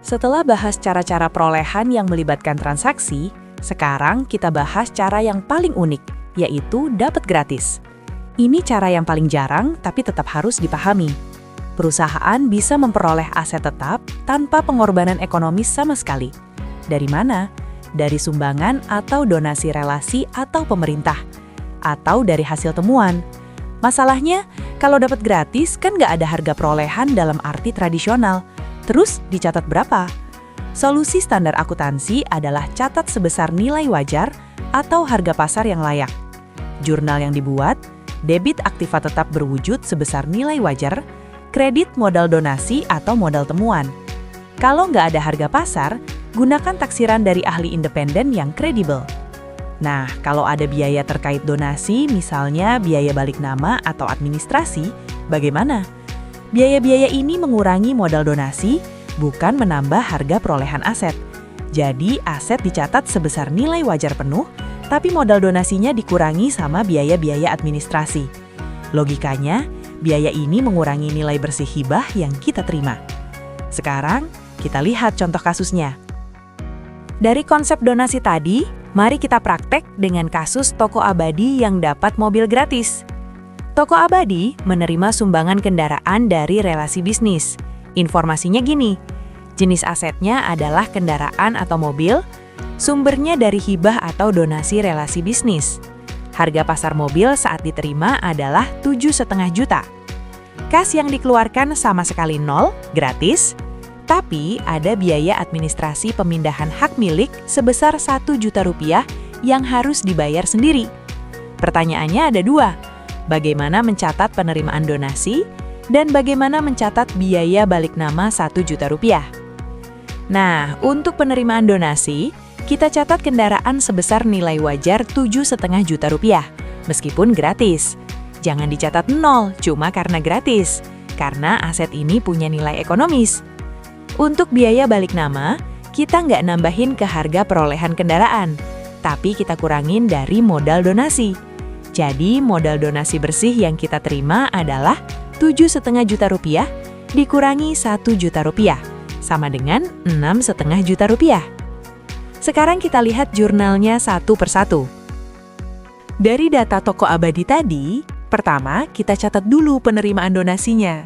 Setelah bahas cara-cara perolehan yang melibatkan transaksi, sekarang kita bahas cara yang paling unik, yaitu dapat gratis. Ini cara yang paling jarang tapi tetap harus dipahami. Perusahaan bisa memperoleh aset tetap tanpa pengorbanan ekonomis sama sekali. Dari mana? Dari sumbangan atau donasi relasi atau pemerintah, atau dari hasil temuan. Masalahnya, kalau dapat gratis kan nggak ada harga perolehan dalam arti tradisional. Terus dicatat berapa? Solusi standar akuntansi adalah catat sebesar nilai wajar atau harga pasar yang layak. Jurnal yang dibuat, debit aktiva tetap berwujud sebesar nilai wajar, kredit modal donasi atau modal temuan. Kalau nggak ada harga pasar, gunakan taksiran dari ahli independen yang kredibel. Nah, kalau ada biaya terkait donasi, misalnya biaya balik nama atau administrasi, bagaimana? Biaya-biaya ini mengurangi modal donasi, bukan menambah harga perolehan aset. Jadi, aset dicatat sebesar nilai wajar penuh, tapi modal donasinya dikurangi sama biaya-biaya administrasi. Logikanya, biaya ini mengurangi nilai bersih hibah yang kita terima. Sekarang, kita lihat contoh kasusnya. Dari konsep donasi tadi, mari kita praktek dengan kasus toko abadi yang dapat mobil gratis. Toko abadi menerima sumbangan kendaraan dari relasi bisnis. Informasinya gini, jenis asetnya adalah kendaraan atau mobil, sumbernya dari hibah atau donasi relasi bisnis. Harga pasar mobil saat diterima adalah 7,5 juta. Kas yang dikeluarkan sama sekali nol, gratis, tapi ada biaya administrasi pemindahan hak milik sebesar 1 juta rupiah yang harus dibayar sendiri. Pertanyaannya ada dua, bagaimana mencatat penerimaan donasi dan bagaimana mencatat biaya balik nama 1 juta rupiah. Nah, untuk penerimaan donasi, kita catat kendaraan sebesar nilai wajar 7,5 juta rupiah, meskipun gratis. Jangan dicatat nol, cuma karena gratis, karena aset ini punya nilai ekonomis. Untuk biaya balik nama, kita nggak nambahin ke harga perolehan kendaraan, tapi kita kurangin dari modal donasi. Jadi, modal donasi bersih yang kita terima adalah 7,5 juta rupiah dikurangi 1 juta rupiah, sama dengan 6,5 juta rupiah. Sekarang kita lihat jurnalnya satu persatu. Dari data toko abadi tadi, pertama kita catat dulu penerimaan donasinya.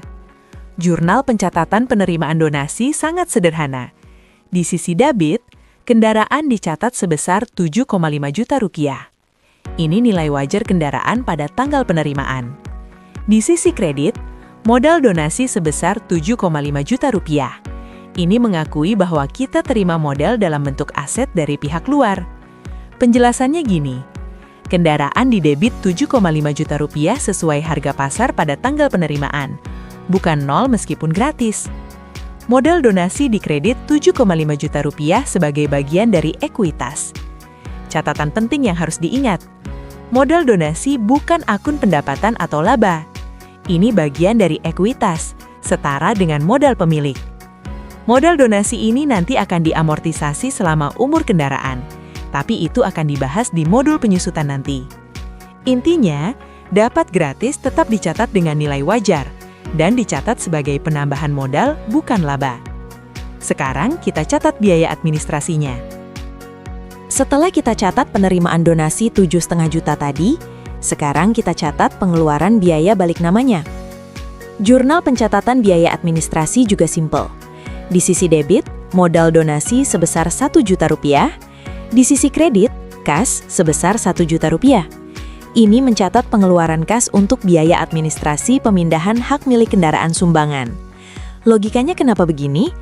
Jurnal pencatatan penerimaan donasi sangat sederhana. Di sisi debit, kendaraan dicatat sebesar 7,5 juta rupiah. Ini nilai wajar kendaraan pada tanggal penerimaan. Di sisi kredit, modal donasi sebesar 7,5 juta rupiah. Ini mengakui bahwa kita terima modal dalam bentuk aset dari pihak luar. Penjelasannya gini, kendaraan didebit 7,5 juta rupiah sesuai harga pasar pada tanggal penerimaan, bukan nol meskipun gratis. Modal donasi dikredit 7,5 juta rupiah sebagai bagian dari ekuitas. Catatan penting yang harus diingat, modal donasi bukan akun pendapatan atau laba. Ini bagian dari ekuitas, setara dengan modal pemilik. Modal donasi ini nanti akan diamortisasi selama umur kendaraan, tapi itu akan dibahas di modul penyusutan nanti. Intinya, dapat gratis tetap dicatat dengan nilai wajar, dan dicatat sebagai penambahan modal bukan laba. Sekarang kita catat biaya administrasinya. Setelah kita catat penerimaan donasi 7,5 juta tadi, sekarang kita catat pengeluaran biaya balik namanya. Jurnal pencatatan biaya administrasi juga simple. Di sisi debit, modal donasi sebesar 1 juta rupiah. Di sisi kredit, kas sebesar 1 juta rupiah. Ini mencatat pengeluaran kas untuk biaya administrasi pemindahan hak milik kendaraan sumbangan. Logikanya kenapa begini?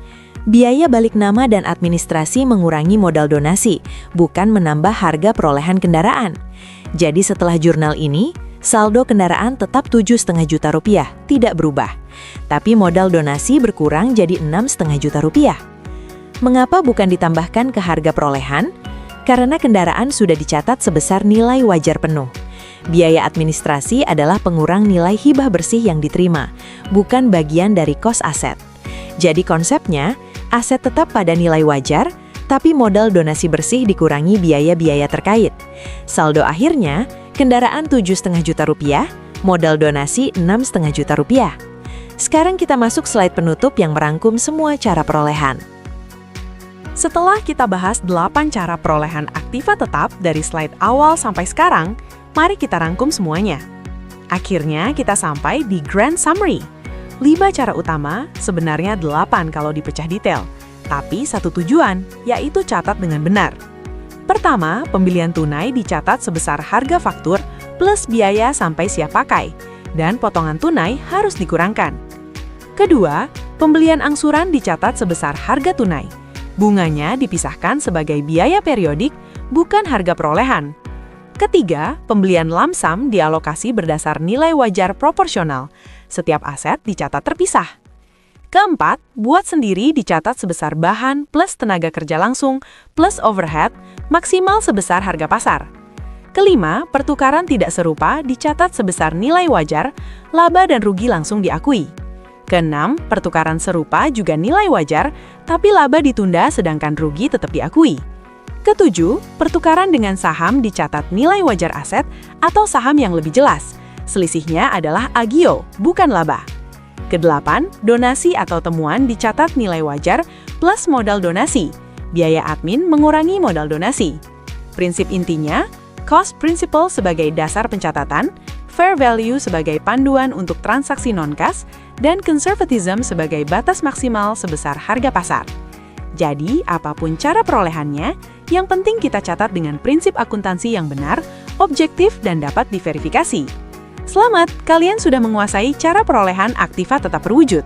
Biaya balik nama dan administrasi mengurangi modal donasi, bukan menambah harga perolehan kendaraan. Jadi setelah jurnal ini, saldo kendaraan tetap 7,5 juta rupiah, tidak berubah. Tapi modal donasi berkurang jadi 6,5 juta rupiah. Mengapa bukan ditambahkan ke harga perolehan? Karena kendaraan sudah dicatat sebesar nilai wajar penuh. Biaya administrasi adalah pengurang nilai hibah bersih yang diterima, bukan bagian dari kos aset. Jadi konsepnya, aset tetap pada nilai wajar, tapi modal donasi bersih dikurangi biaya-biaya terkait. Saldo akhirnya, kendaraan 7,5 juta rupiah, modal donasi 6,5 juta rupiah. Sekarang kita masuk slide penutup yang merangkum semua cara perolehan. Setelah kita bahas 8 cara perolehan aktiva tetap dari slide awal sampai sekarang, mari kita rangkum semuanya. Akhirnya kita sampai di grand summary. 5 cara utama, sebenarnya 8 kalau dipecah detail, tapi satu tujuan, yaitu catat dengan benar. Pertama, pembelian tunai dicatat sebesar harga faktur plus biaya sampai siap pakai, dan potongan tunai harus dikurangkan. Kedua, pembelian angsuran dicatat sebesar harga tunai. Bunganya dipisahkan sebagai biaya periodik, bukan harga perolehan. Ketiga, pembelian lump sum dialokasi berdasar nilai wajar proporsional. Setiap aset dicatat terpisah. Keempat, buat sendiri dicatat sebesar bahan plus tenaga kerja langsung plus overhead, maksimal sebesar harga pasar. Kelima, pertukaran tidak serupa dicatat sebesar nilai wajar, laba dan rugi langsung diakui. Keenam, pertukaran serupa juga nilai wajar, tapi laba ditunda sedangkan rugi tetap diakui. Ketujuh, pertukaran dengan saham dicatat nilai wajar aset atau saham yang lebih jelas. Selisihnya adalah agio, bukan laba. Kedelapan, donasi atau temuan dicatat nilai wajar plus modal donasi. Biaya admin mengurangi modal donasi. Prinsip intinya, cost principle sebagai dasar pencatatan, fair value sebagai panduan untuk transaksi non-cash, dan conservatism sebagai batas maksimal sebesar harga pasar. Jadi, apapun cara perolehannya, yang penting kita catat dengan prinsip akuntansi yang benar, objektif, dan dapat diverifikasi. Selamat, kalian sudah menguasai cara perolehan aktiva tetap berwujud.